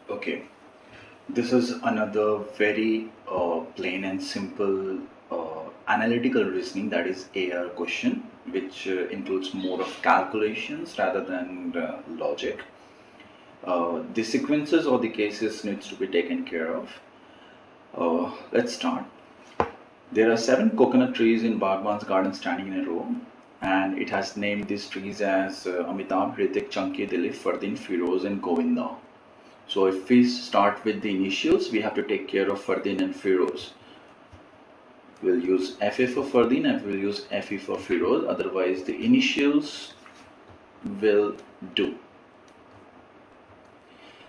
Okay, this is another very plain and simple analytical reasoning, that is AR question, which includes more of calculations rather than logic. The sequences or the cases needs to be taken care of. Let's start. There are 7 coconut trees in Bhagwan's garden standing in a row, and it has named these trees as Amitabh, Hrithik, Chunky, Dilip, Fardin, Firoz, and Govinda. So if we start with the initials, we have to take care of Fardin and Firoz. We'll use FA for Fardin and we'll use FE for Firoz, otherwise the initials will do.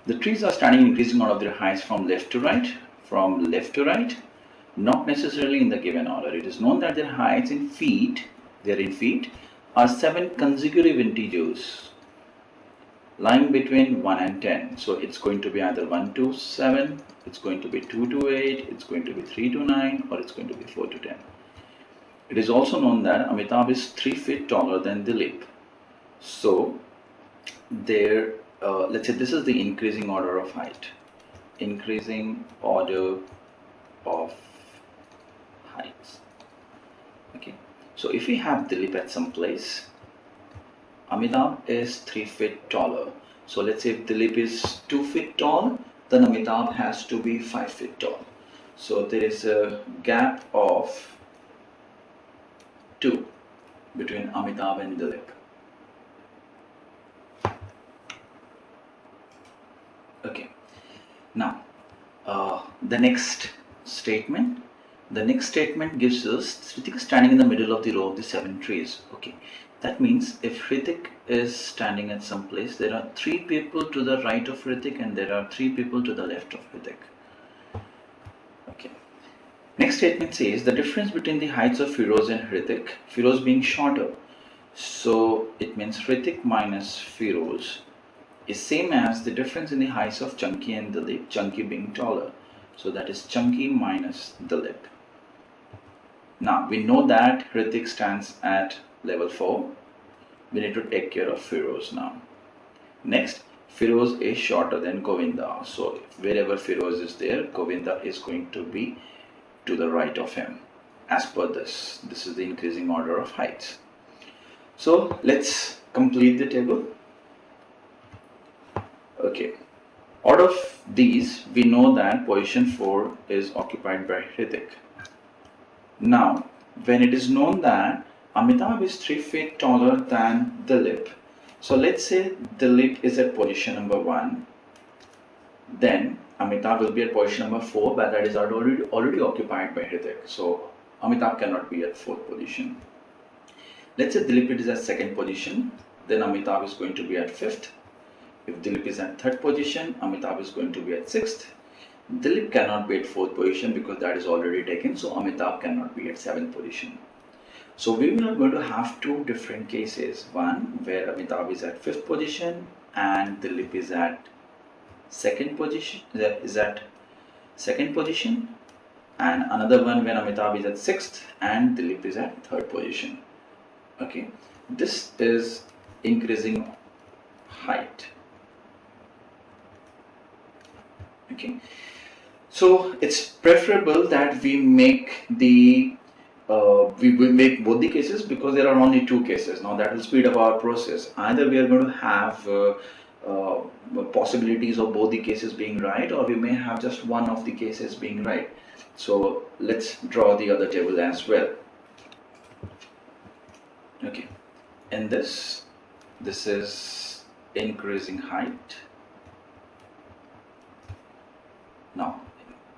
The trees are standing in increasing order of their heights from left to right. From left to right, not necessarily in the given order. It is known that their heights in feet, are 7 consecutive integers lying between 1 and 10. So it's going to be either 1 to 7, it's going to be 2 to 8, it's going to be 3 to 9, or it's going to be 4 to 10. It is also known that Amitabh is 3 feet taller than Dilip. So there, let's say this is the increasing order of height. Increasing order of heights. Okay. So if we have Dilip at some place, Amitabh is 3 feet taller. So let's say if Dilip is 2 feet tall, then Amitabh has to be 5 feet tall. So there is a gap of 2 between Amitabh and Dilip. Okay. Now, the next statement. The next statement gives us Hrithik is standing in the middle of the row of the 7 trees. Okay. That means if Hrithik is standing at some place, there are 3 people to the right of Hrithik and there are 3 people to the left of Hrithik. Okay. Next statement says the difference between the heights of Firoz and Hrithik, Firoz being shorter. So it means Hrithik minus Firoz is same as the difference in the heights of Chunky and Dilip, Chunky being taller. So that is Chunky minus Dilip. Now we know that Hrithik stands at level 4. We need to take care of Firoz now. Next, Firoz is shorter than Govinda. So wherever Firoz is there, Govinda is going to be to the right of him. As per this is the increasing order of heights. So let's complete the table. Okay. Out of these, we know that position 4 is occupied by Hrithik. Now, when it is known that Amitabh is 3 feet taller than Dilip, so let's say Dilip is at position number 1, then Amitabh will be at position number 4, but that is already occupied by Hrithik. So Amitabh cannot be at 4th position. Let's say Dilip is at 2nd position, then Amitabh is going to be at 5th. If Dilip is at 3rd position, Amitabh is going to be at 6th. Dilip cannot be at 4th position because that is already taken, so Amitabh cannot be at 7th position. So we are going to have 2 different cases. One where Amitabh is at 5th position and Dilip is at 2nd position, and another one when Amitabh is at 6th and Dilip is at 3rd position. Okay, this is increasing height. Okay, so it's preferable that we make the we will make both the cases because there are only 2 cases. Now that will speed up our process. Either we are going to have possibilities of both the cases being right, or we may have just one of the cases being right. So let's draw the other table as well. Okay, and this is increasing height. Now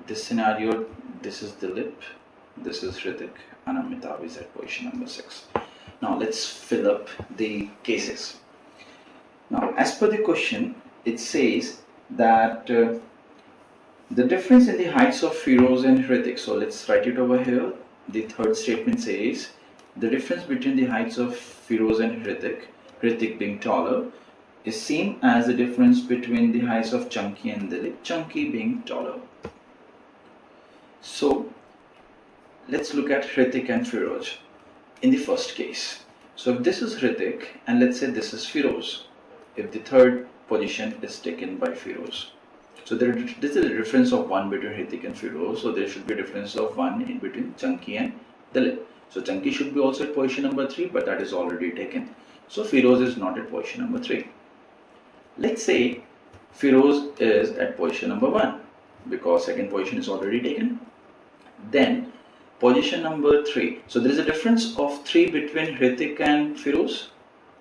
this scenario, this is Dilip, this is Hrithik, and Amitabh is at position number 6. Now let's fill up the cases. Now as per the question, it says that the difference in the heights of Firoz and Hrithik. So let's write it over here. The third statement says the difference between the heights of Firoz and Hrithik being taller, is same as the difference between the heights of Chunky and Dilip, Chunky being taller. So let's look at Hrithik and Firoz in the first case. So if this is Hrithik and let's say this is Firoz, if the 3rd position is taken by Firoz. So there is a difference of 1 between Hrithik and Firoz. So there should be a difference of 1 in between Chunky and Dilip. So Chunky should be also at position number 3, but that is already taken. So Firoz is not at position number 3. Let's say Firoz is at position number 1 because second position is already taken. Then position number 3. So there is a difference of 3 between Hrithik and Firoz.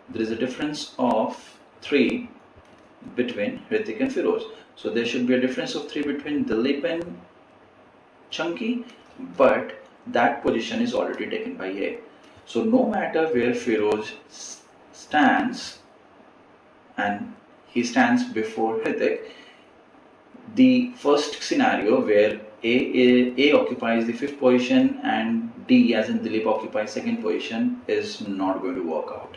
There is a difference of 3 between Hrithik and Firoz. So there should be a difference of 3 between Dilip and Chunky, but that position is already taken by A. So no matter where Firoz stands, and he stands before Hrithik, the first scenario where A occupies the 5th position and D as in Dilip occupies 2nd position is not going to work out.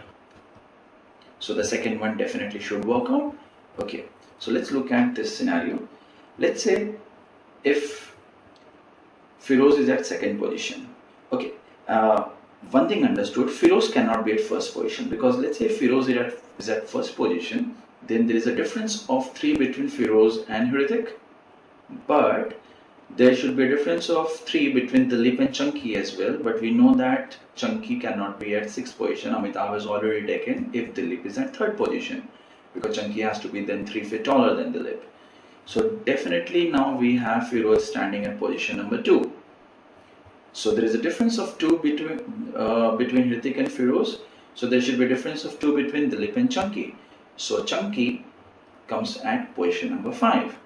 So the second one definitely should work out. Okay, so let's look at this scenario. Let's say if Firoz is at 2nd position. Okay, one thing understood, Firoz cannot be at 1st position because let's say Firoz is at 1st position, then there is a difference of 3 between Firoz and Hrithik, but there should be a difference of 3 between Dilip and Chunky as well, but we know that Chunky cannot be at 6th position. Amitabh has already taken if Dilip is at 3rd position, because Chunky has to be then 3 feet taller than Dilip. So definitely now we have Firoz standing at position number 2. So there is a difference of 2 between Hrithik and Firoz. So there should be a difference of 2 between Dilip and Chunky. So Chunky comes at position number 5.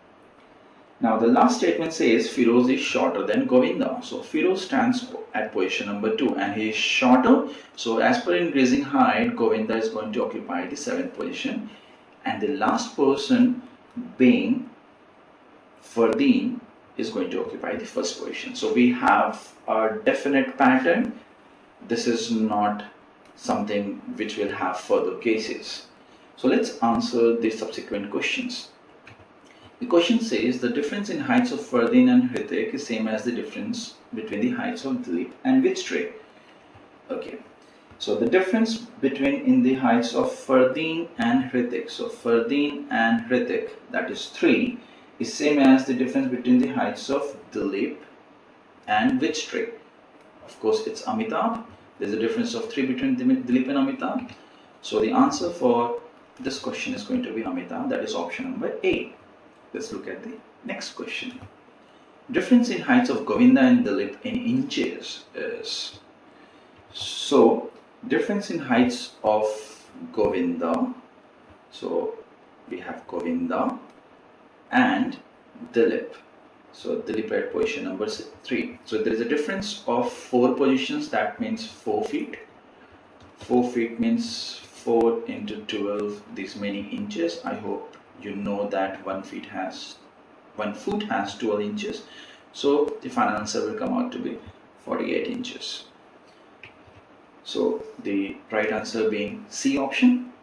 Now the last statement says Firoz is shorter than Govinda. So Firoz stands at position number 2 and he is shorter. So as per increasing height, Govinda is going to occupy the 7th position. And the last person being Fardeen is going to occupy the 1st position. So we have a definite pattern. This is not something which will have further cases. So let's answer the subsequent questions. The question says the difference in heights of Fardeen and Hrithik is same as the difference between the heights of Dilip and which tray? Okay, so the difference in the heights of Fardeen and Hrithik, so Fardeen and Hrithik, that is 3, is same as the difference between the heights of Dilip and which tray? Of course it's Amitabh. There's a difference of 3 between Dilip and Amitabh. So the answer for this question is going to be Amitabh, that is option number A. Let's look at the next question. Difference in heights of Govinda and Dilip in inches is, so difference in heights of Govinda, so we have Govinda and Dilip. So Dilip at position number 3. So there is a difference of 4 positions, that means 4 feet. 4 feet means 4 into 12, this many inches. I hope you know that 1 foot has 12 inches. So the final answer will come out to be 48 inches. So the right answer being C option.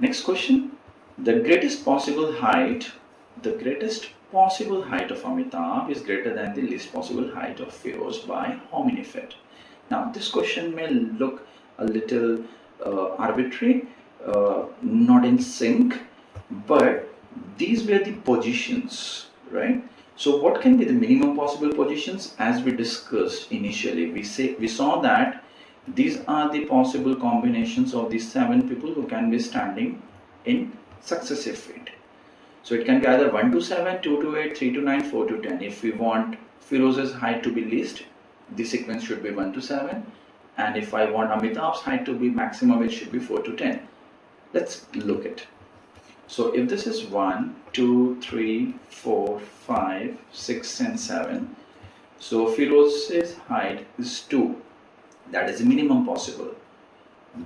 Next question. The greatest possible height of Amitabh is greater than the least possible height of Firoz by how many feet? Now this question may look a little arbitrary, not in sync, but these were the positions, right? So what can be the minimum possible positions? As we discussed initially, we saw that these are the possible combinations of these 7 people who can be standing in successive feet. So it can be either 1 to 7, 2 to 8, 3 to 9, 4 to 10. If we want Firoz's height to be least, the sequence should be 1 to 7. And if I want Amitabh's height to be maximum, it should be 4 to 10. Let's look at it. So if this is 1, 2, 3, 4, 5, 6 and 7. So Firoz's height is 2. That is the minimum possible.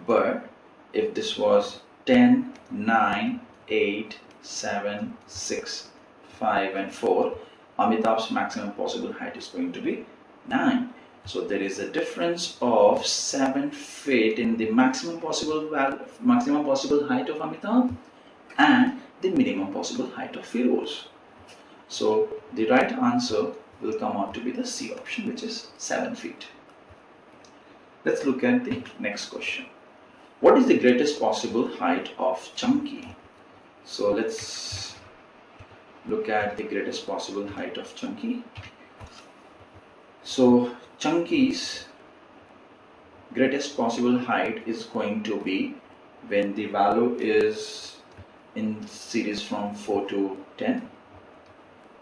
But if this was 10, 9, 8, 7, 6, 5 and 4, Amitabh's maximum possible height is going to be 9. So there is a difference of 7 feet in the maximum possible height of Amitabh and the minimum possible height of Firoz. So the right answer will come out to be the C option, which is 7 feet. Let's look at the next question. What is the greatest possible height of Chunky? So let's look at the greatest possible height of Chunky. So Chunky's greatest possible height is going to be when the value is in series from 4 to 10.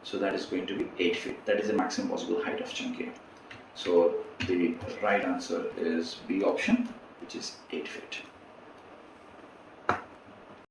So that is going to be 8 feet. That is the maximum possible height of Chunky. So the right answer is B option, which is 8 feet.